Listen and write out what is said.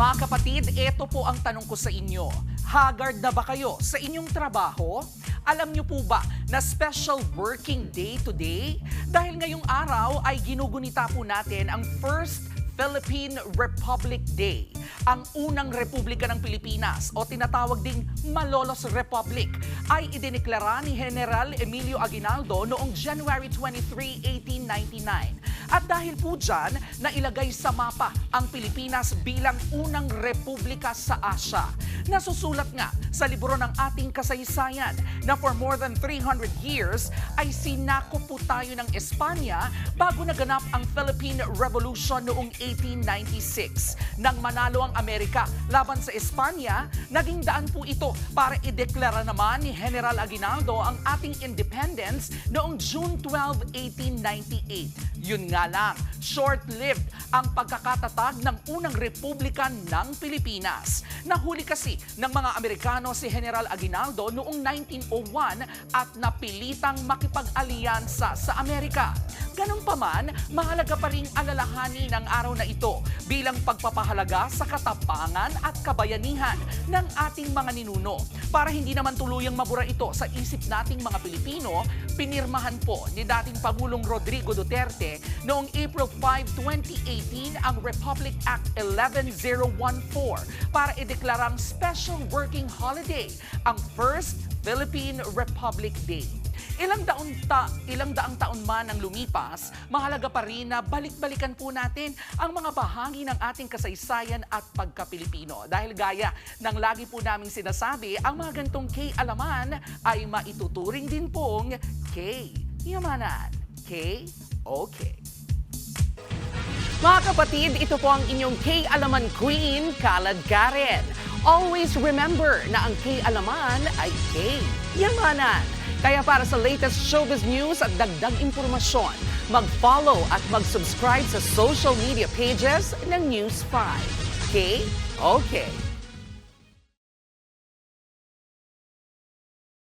Mga kapatid, ito po ang tanong ko sa inyo. Haggard na ba kayo sa inyong trabaho? Alam niyo po ba na special working day today? Dahil ngayong araw ay ginugunita po natin ang First Philippine Republic Day, ang unang republika ng Pilipinas o tinatawag ding Malolos Republic ay idineklara ni General Emilio Aguinaldo noong January 23, 1899. At dahil po dyan, nailagay sa mapa ang Pilipinas bilang unang republika sa Asia. Nasusulat nga sa libro ng ating kasaysayan na for more than 300 years ay sinakop po tayo ng Espanya bago naganap ang Philippine Revolution noong 1896. Nang manalo ang Amerika laban sa Espanya, naging daan po ito para ideklara naman ni General Aguinaldo ang ating independence noong June 12, 1898. Yun nga lang, short-lived ang pagkakatatag ng unang republika ng Pilipinas. Nahuli kasi ng mga Amerikano si General Aguinaldo noong 1901 at napilitang makipag-alyansa sa Amerika. Ganun pa man, mahalaga pa ring alalahanin ang araw na ito bilang pagpapahalaga sa katapangan at kabayanihan ng ating mga ninuno. Para hindi naman tuluyang mabura ito sa isip nating mga Pilipino, pinirmahan po ni dating Pangulong Rodrigo Duterte noong April 5, 2018 ang Republic Act 11014 para ideklarang special working holiday ang First Philippine Republic Day. Ilang daang taon man ang lumipas, mahalaga pa rin na balik-balikan po natin ang mga bahagi ng ating kasaysayan at pagka-Pilipino. Dahil gaya ng lagi po naming sinasabi, ang mga gantong K-alaman ay maituturing din pong K-yamanan. K-okay. Mga kapatid, ito po ang inyong K-alaman Queen, Kalad Karen. Always remember na ang K-alaman ay K-yamanan. Kaya para sa latest showbiz news at dagdag impormasyon, mag-follow at mag-subscribe sa social media pages ng News 5. Okay?